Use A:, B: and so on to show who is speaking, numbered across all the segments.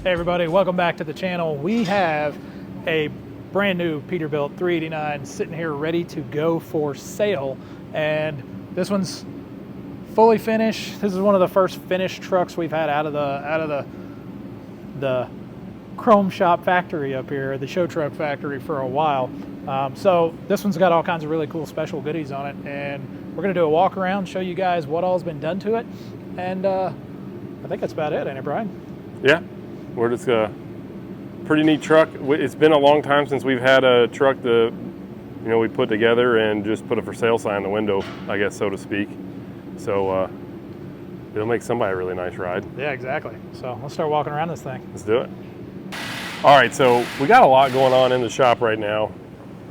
A: Hey everybody, welcome back to the channel. We have a brand new Peterbilt 389 sitting here ready to go for sale, and this one's fully finished. This is one of the first finished trucks we've had out of the chrome shop factory up here, the show truck factory, for a while. So this one's got all kinds of really cool special goodies on it, and we're gonna do a walk around, show you guys what all's been done to it, and I think that's about it, ain't it, Brian?
B: Yeah. We're just a pretty neat truck. It's been a long time since we've had a truck that, we put together and just put a for sale sign in the window, I guess, so to speak. So it'll make somebody a really nice ride.
A: Yeah, exactly. So let's start walking around this thing.
B: Let's do it. All right, so we got a lot going on in the shop right now.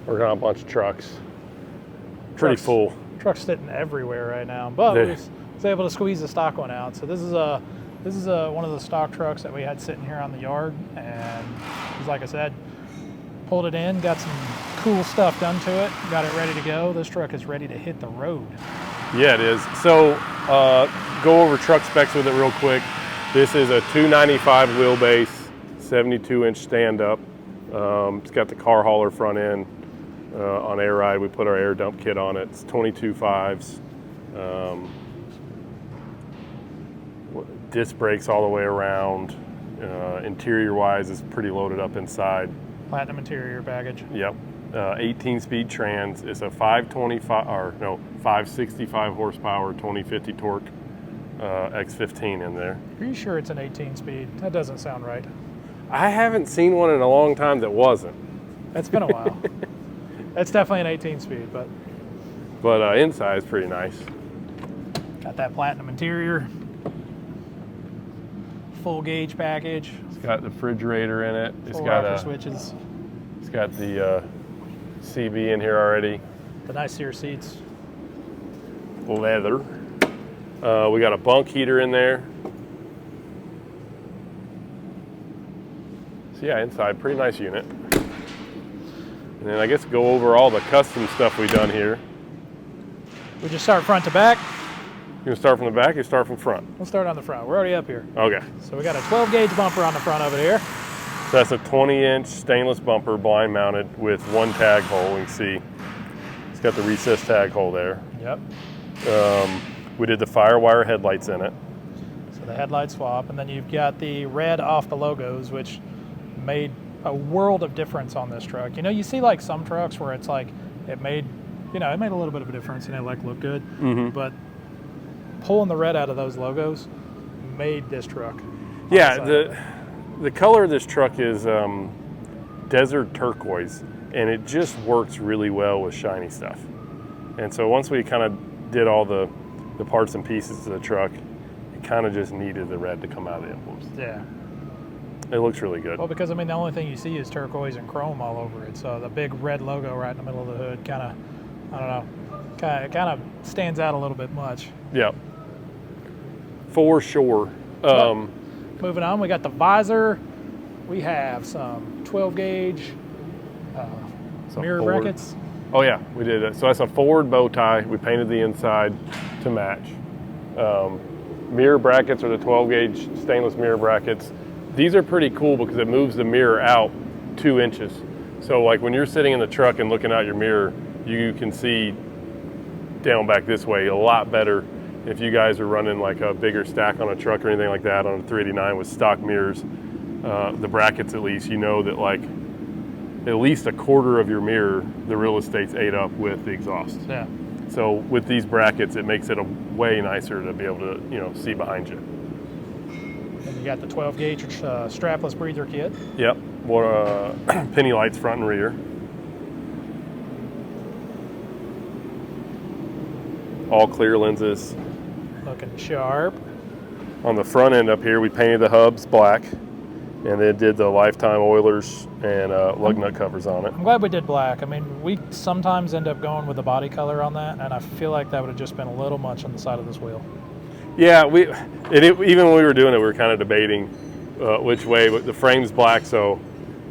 B: Working on a bunch of trucks. Pretty full. Trucks
A: sitting everywhere right now, but we was able to squeeze the stock one out. So this is one of the stock trucks that we had sitting here on the yard, and like I said, pulled it in, got some cool stuff done to it, got it ready to go. This truck is ready to hit the road.
B: Yeah, it is. So go over truck specs with it real quick. This is a 295 wheelbase, 72-inch stand-up. It's got the car hauler front end. On air ride, we put our air dump kit on it. It's 22.5s. Disc brakes all the way around. Interior-wise, it's pretty loaded up inside.
A: Platinum interior package.
B: Yep. 18-speed trans. It's a 565 horsepower, 2050 torque X15 in there.
A: Are you sure it's an 18-speed? That doesn't sound right.
B: I haven't seen one in a long time that wasn't.
A: It's been a while. It's definitely an 18-speed, but
B: inside is pretty nice.
A: Got that platinum interior. Full gauge package.
B: It's got the refrigerator in it.
A: It's got switches.
B: It's got the CB in here already.
A: The nice sear seats.
B: Leather. We got a bunk heater in there. So yeah, inside, pretty nice unit. And then I guess go over all the custom stuff we've done here.
A: We just start front to back.
B: You want to start from the back or start from front?
A: We'll start on the front. We're already up here.
B: Okay.
A: So we got a 12-gauge bumper on the front of it here.
B: So that's a 20-inch stainless bumper, blind mounted, with one tag hole. We can see it's got the recessed tag hole there.
A: Yep.
B: We did the Firewire headlights in it.
A: So the headlight swap, and then you've got the red off the logos, which made a world of difference on this truck. You see like some trucks where it's like it made a little bit of a difference and it looked good, but pulling the red out of those logos made this truck.
B: Yeah, the color of this truck is desert turquoise, and it just works really well with shiny stuff. And so once we kind of did all the parts and pieces of the truck, it kind of just needed the red to come out of the envelopes.
A: Yeah.
B: It looks really good.
A: Well, because the only thing you see is turquoise and chrome all over it. So the big red logo right in the middle of the hood kind of, I don't know, kind of stands out a little bit much.
B: Yeah. For sure.
A: Moving on, we got the visor. We have some 12-gauge mirror brackets.
B: Oh yeah, we did it. So that's a forward bow tie. We painted the inside to match. Mirror brackets are the 12-gauge stainless mirror brackets. These are pretty cool because it moves the mirror out 2 inches. So like when you're sitting in the truck and looking out your mirror, you can see down back this way a lot better. If you guys are running like a bigger stack on a truck or anything like that on a 389 with stock mirrors, the brackets at least, that like at least a quarter of your mirror, the real estate's ate up with the exhaust.
A: Yeah.
B: So with these brackets, it makes it way nicer to be able to, see behind you.
A: And you got the 12-gauge strapless breather kit.
B: Yep. Penny lights front and rear. All clear lenses.
A: Looking sharp.
B: On the front end up here, we painted the hubs black, and then did the lifetime oilers and lug nut covers on it.
A: I'm glad we did black. We sometimes end up going with the body color on that, and I feel like that would have just been a little much on the side of this wheel. Yeah,
B: even when we were doing it, we were kind of debating which way, but the frame's black, so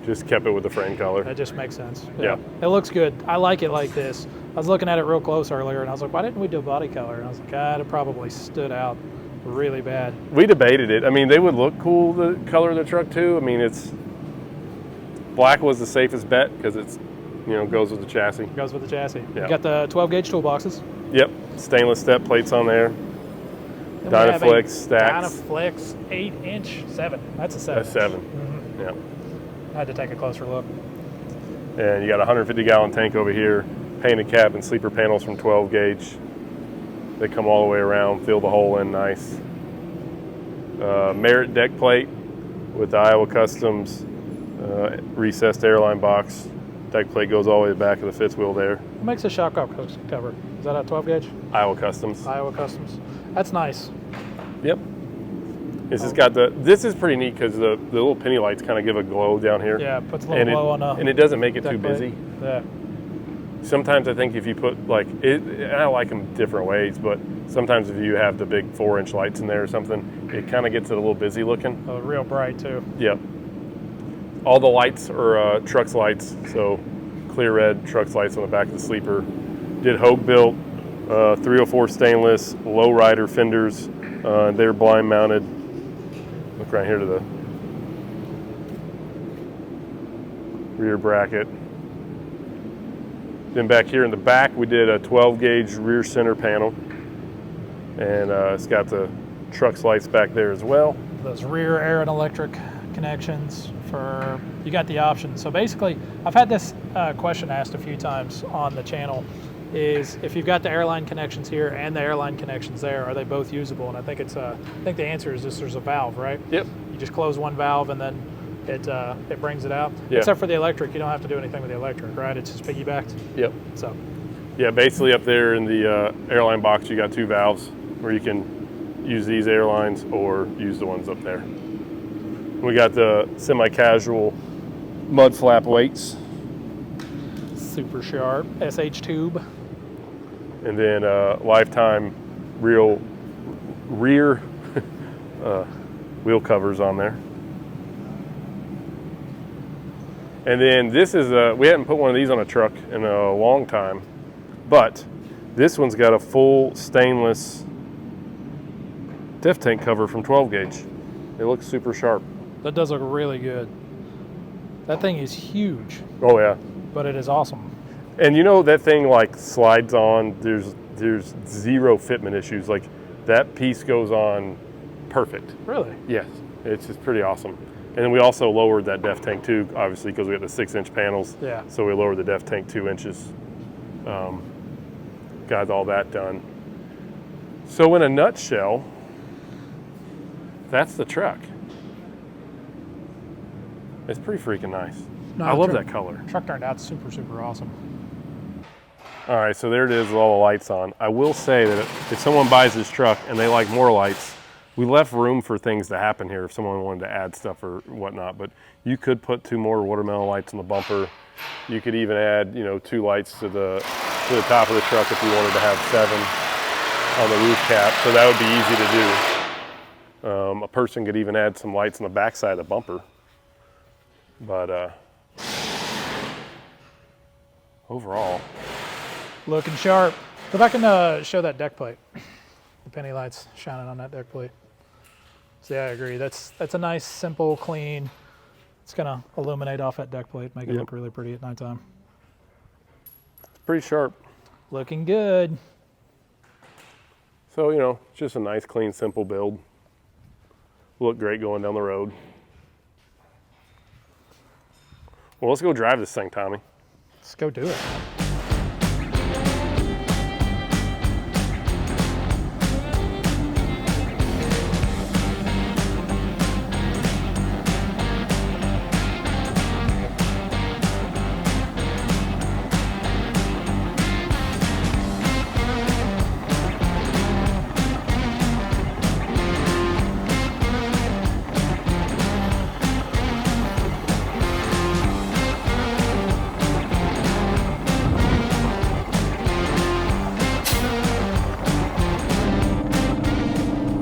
B: just kept it with the frame color.
A: That just makes sense.
B: Yeah.
A: It looks good. I like it like this. I was looking at it real close earlier, and I was like, why didn't we do a body color? And I was like, it probably stood out really bad.
B: We debated it. I mean, they would look cool, the color of the truck too. I mean, black was the safest bet because it's, goes with the chassis.
A: Goes with the chassis.
B: Yeah.
A: You got the 12 gauge toolboxes.
B: Yep, stainless step plates on there. Dynaflex stacks.
A: Dynaflex 8-inch 7. That's a 7.
B: That's 7.
A: Mm-hmm.
B: Yeah.
A: I had to take a closer look.
B: And you got a 150-gallon tank over here, painted cab and sleeper panels from 12 gauge. They come all the way around, fill the hole in nice. Merit deck plate with the Iowa Customs recessed airline box. Deck plate goes all the way to the back of the fifth wheel there.
A: What makes a shock cover? Is that a 12 gauge?
B: Iowa Customs.
A: Iowa Customs. That's nice.
B: Yep. This is pretty neat because the little penny lights kind of give a glow down here.
A: Yeah, it puts a little glow on a.
B: And it doesn't make it too
A: deck plate.
B: busy.
A: Yeah.
B: Sometimes I think if you put and I like them different ways, but sometimes if you have the big 4-inch lights in there or something, it kind of gets it a little busy looking.
A: Oh, real bright too.
B: Yep. All the lights are Trucks lights, so clear red Trucks lights on the back of the sleeper. Did Hogue built 304 stainless low rider fenders. They're blind mounted. Look right here to the rear bracket. Then back here in the back, we did a 12 gauge rear center panel. And it's got the Trucks lights back there as well.
A: Those rear air and electric connections you got the option. So basically, I've had this question asked a few times on the channel, is if you've got the airline connections here and the airline connections there, are they both usable? And I think the answer is just there's a valve, right?
B: Yep.
A: You just close one valve and then it brings it out.
B: Yeah.
A: Except for the electric, you don't have to do anything with the electric, right? It's just piggybacked.
B: Yep.
A: So.
B: Yeah, basically up there in the airline box, you got 2 valves where you can use these airlines or use the ones up there. We got the semi-casual mud flap weights.
A: Super sharp SH tube.
B: And then lifetime rear wheel covers on there. And then this is we hadn't put one of these on a truck in a long time, but this one's got a full stainless diff tank cover from 12 gauge. It looks super sharp.
A: That does look really good. That thing is huge.
B: Oh yeah.
A: But it is awesome.
B: And that thing slides on. There's zero fitment issues. That piece goes on perfect.
A: Really?
B: Yes. It's just pretty awesome. And then we also lowered that def tank too, obviously, because we got the 6-inch panels.
A: Yeah.
B: So we lowered the def tank 2 inches. Got all that done. So in a nutshell, that's the truck. It's pretty freaking nice.
A: No,
B: I love that color.
A: Truck turned out super, super awesome.
B: All right, so there it is with all the lights on. I will say that if someone buys this truck and they like more lights, we left room for things to happen here if someone wanted to add stuff or whatnot, but you could put 2 more watermelon lights on the bumper. You could even add, 2 lights to the top of the truck if you wanted to have 7 on the roof cap, so that would be easy to do. A person could even add some lights on the backside of the bumper. But overall,
A: looking sharp. Go back and show that deck plate. The penny lights shining on that deck plate. So yeah, I agree. That's a nice, simple, clean. It's gonna illuminate off that deck plate, make it look really pretty at nighttime.
B: It's pretty sharp.
A: Looking good.
B: So just a nice, clean, simple build. Look great going down the road. Well, let's go drive this thing, Tommy.
A: Let's go do it.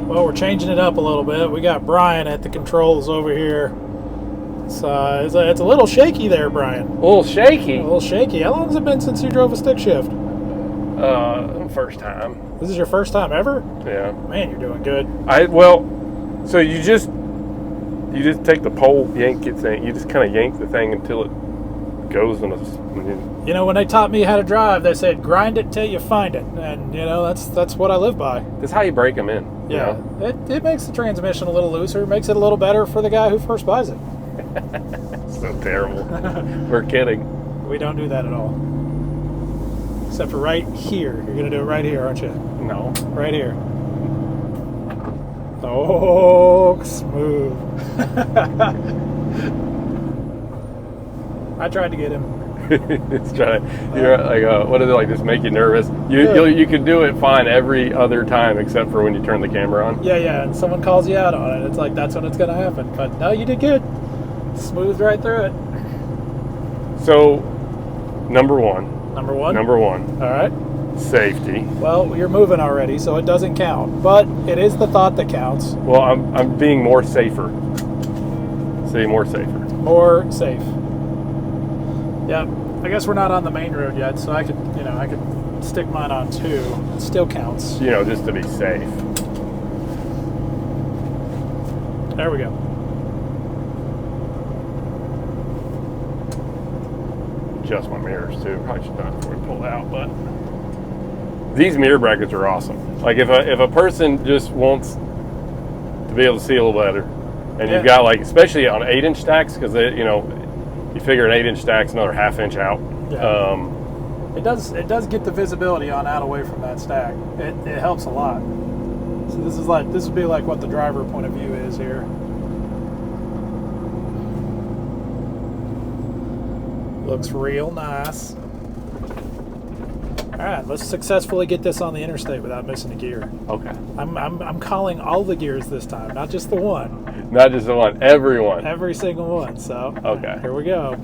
A: Well, we're changing it up a little bit. We got Brian at the controls over here. It's a little shaky there, Brian.
B: A little shaky?
A: A little shaky. How long has it been since you drove a stick shift?
B: First time.
A: This is your first time ever?
B: Yeah.
A: Man, you're doing good.
B: So you just take the pole, yank it, you just kind of yank the thing until it goes in a.
A: You know, when they taught me how to drive, they said grind it till you find it, and you know that's what I live by.
B: That's how you break them in.
A: Yeah,
B: You know?
A: it makes the transmission a little looser, makes it a little better for the guy who first buys it.
B: So terrible. We're kidding.
A: We don't do that at all. Except for right here. You're gonna do it right here, aren't you?
B: No.
A: Right here. Oh, smooth. I tried to get him.
B: It's trying to. You're like, what is it like? Just make you nervous. You can do it fine every other time except for when you turn the camera on.
A: Yeah, and someone calls you out on it. It's like that's when it's gonna happen. But no, you did good. Smoothed right through it.
B: So, number one.
A: Number one. All right.
B: Safety.
A: Well, you're moving already, so it doesn't count. But it is the thought that counts.
B: Well, I'm being more safer. Say more safer.
A: More safe. Yeah. I guess we're not on the main road yet, so I could stick mine on 2. It still counts.
B: You know, just to be safe.
A: There we go.
B: Adjust my mirrors too. Probably should have done it before we pull out, but these mirror brackets are awesome. Like if a person just wants to be able to see a little better, and you've got like, especially on 8-inch stacks, because you figure an 8-inch stack's another ½ inch out.
A: Yeah. It does get the visibility on out away from that stack. It helps a lot. So this would be like what the driver point of view is here. Looks real nice. All right, let's successfully get this on the interstate without missing a gear.
B: Okay.
A: I'm calling all the gears this time, not just the one.
B: Not just the one, everyone.
A: Every single one. So
B: okay.
A: Here we go.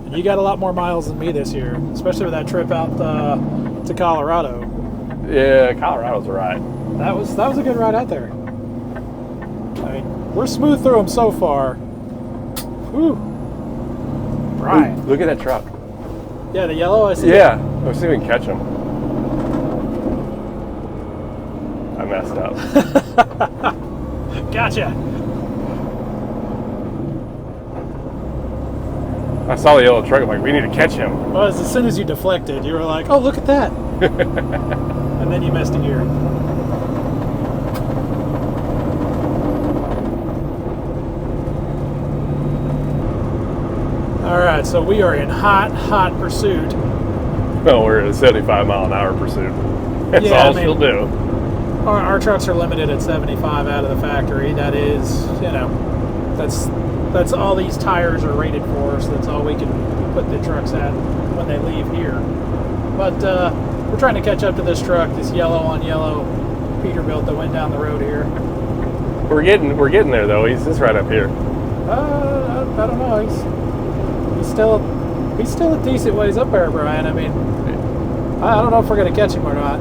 A: You got a lot more miles than me this year, especially with that trip out to Colorado.
B: Yeah, Colorado's all right.
A: That was a good ride out there. I mean, we're smooth through them so far. Whew. Right.
B: Ooh, look at that truck.
A: Yeah, the yellow, I see.
B: Yeah, let's see if we can catch him. I messed up.
A: Gotcha.
B: I saw the yellow truck. I'm like, we need to catch him.
A: Well, as soon as you deflected, you were like, oh, look at that. And then you missed a gear. All right, so we are in hot pursuit.
B: No, we're in a 75-mile-an-hour pursuit. That's all she'll do.
A: Our trucks are limited at 75 out of the factory. That is, that's all these tires are rated for, so that's all we can put the trucks at when they leave here. But we're trying to catch up to this truck, this yellow on yellow Peterbilt that went down the road here.
B: We're getting there though. He's just right up here.
A: I don't know. He's still a decent ways up there, Brian. I mean, I don't know if we're gonna catch him or not.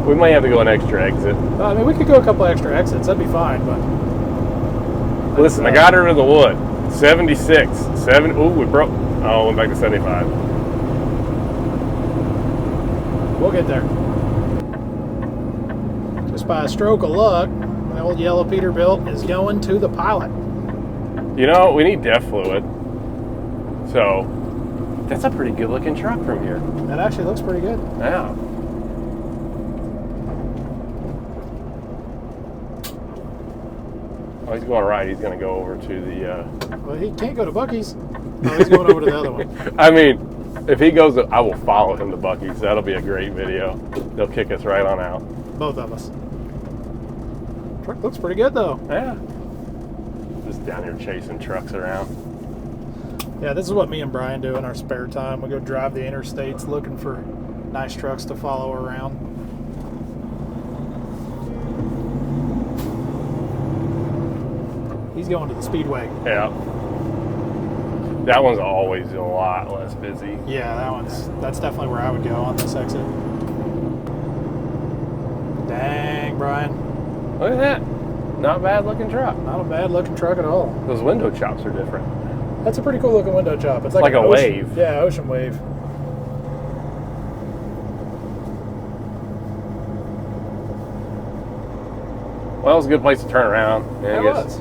B: We might have to go an extra exit.
A: I mean, we could go a couple extra exits. That'd be fine, but.
B: Listen, I got her into the wood. 76. Ooh, we broke. Oh, went back to 75.
A: We'll get there. Just by a stroke of luck, the old yellow Peterbilt is going to the pilot.
B: You know, we need DEF fluid. So, that's a pretty good looking truck from here.
A: That actually looks pretty good.
B: Yeah. Oh, he's going right. He's going to go over to the...
A: Well, he can't go to Buc-ee's. Oh, he's going over to the other one.
B: I mean, if he goes, I will follow him to Buc-ee's. That'll be a great video. They'll kick us right on out.
A: Both of us. Truck looks pretty good, though.
B: Yeah. Just down here chasing trucks around.
A: Yeah, this is what me and Brian do in our spare time. We go drive the interstates looking for nice trucks to follow around. He's going to the speedway.
B: Yeah. That one's always a lot less busy.
A: Yeah, that's definitely where I would go on this exit. Dang, Brian.
B: Look at that. Not a bad looking truck.
A: Not a bad looking truck at all.
B: Those window chops are different.
A: That's a pretty cool looking window chop. It's like
B: a
A: ocean,
B: wave.
A: Yeah, ocean wave.
B: Well, it was a good place to turn around. Yeah,
A: It was.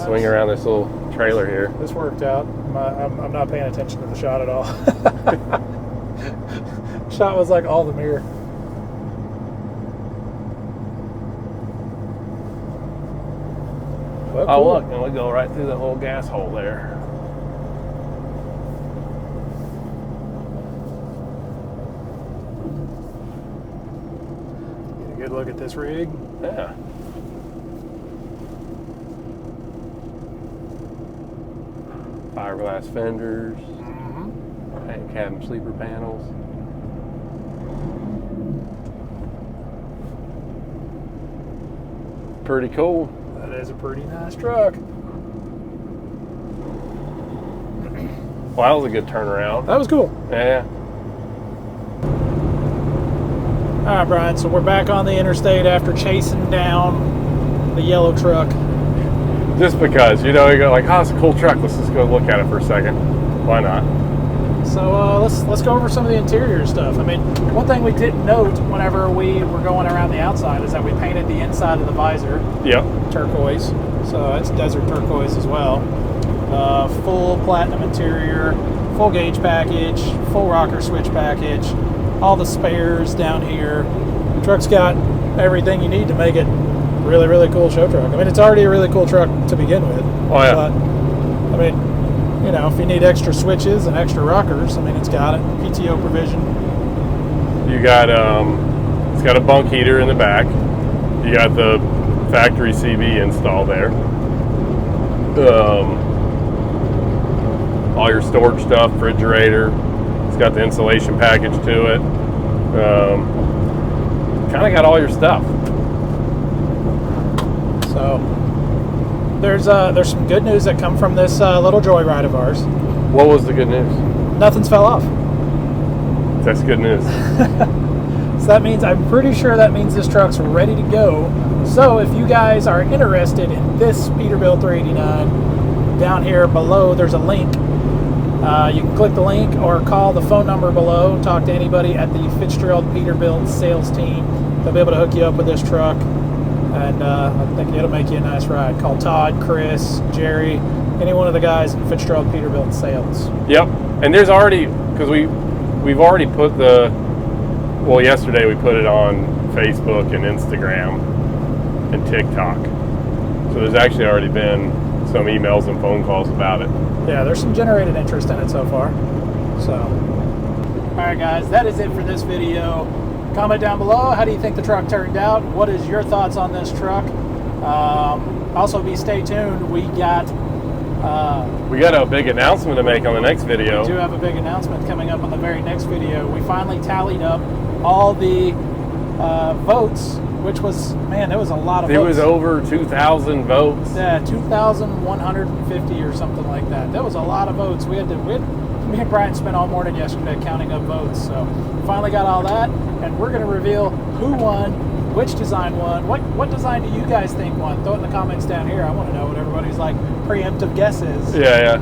B: Swing around this little trailer here.
A: This worked out. I'm not paying attention to the shot at all. Shot was like all the mirror. Well,
B: Oh,
A: cool.
B: look, and we go right through the little gas hole there.
A: Get a good look at this rig.
B: Yeah. Fiberglass fenders, and cabin sleeper panels. Pretty cool.
A: That is a pretty nice truck.
B: Well, that was a good turnaround.
A: That was cool.
B: Yeah.
A: All right, Brian, so we're back on the interstate after chasing down the yellow truck.
B: Just because, you know, you go like, oh, it's a cool truck. Let's just go look at it for a second. Why not?
A: So let's go over some of the interior stuff. I mean, one thing we didn't note whenever we were going around the outside is that we painted the inside of the visor
B: Yep.
A: turquoise. So it's desert turquoise as well. Full platinum interior, full gauge package, full rocker switch package, all the spares down here. The truck's got everything you need to make it really, really cool show truck. I mean, it's already a really cool truck to begin with.
B: Oh, yeah.
A: But, I mean, you know, if you need extra switches and extra rockers, I mean, it's got it. PTO provision.
B: You got, it's got a bunk heater in the back. You got the factory CB installed there. All your storage stuff, refrigerator. It's got the insulation package to it. Kind of got all your stuff.
A: So there's some good news that come from this little joyride of ours.
B: What was the good news?
A: Nothing's fell off.
B: That's good news.
A: So that means, I'm pretty sure that means this truck's ready to go. So if you guys are interested in this Peterbilt 389, down here below there's a link. You can click the link or call the phone number below. Talk to anybody at the Fitzgerald Peterbilt sales team. They'll be able to hook you up with this truck. And I think it'll make you a nice ride. Call Todd, Chris, Jerry, any one of the guys in Fitzgerald Peterbilt sales.
B: Yep. And there's already, because we've already put well, yesterday we put it on Facebook and Instagram and TikTok. So there's actually already been some emails and phone calls about it.
A: Yeah, there's some generated interest in it so far. So, all right, guys, that is it for this video. Comment down below, how do you think the truck turned out? What is your thoughts on this truck? Also, stay tuned. We got
B: a big announcement to make on the next video.
A: We do have a big announcement coming up on the very next video. We finally tallied up all the votes, which was, man, it was a lot of votes.
B: It was over 2,000 votes.
A: Yeah, 2,150 or something like that. That was a lot of votes. Me and Brian spent all morning yesterday counting up votes. So finally got all that, and we're going to reveal who won, which design won. What design do you guys think won? Throw it in the comments down here. I want to know what everybody's like preemptive guesses.
B: Yeah.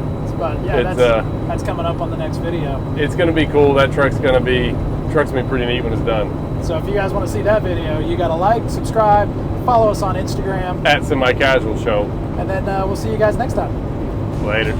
A: That's coming up on the next video.
B: It's going to be cool. That truck's going to be pretty neat when it's done.
A: So if you guys want to see that video, you got to like, subscribe, follow us on Instagram.
B: At Semi Casual Show.
A: And then we'll see you guys next time.
B: Later.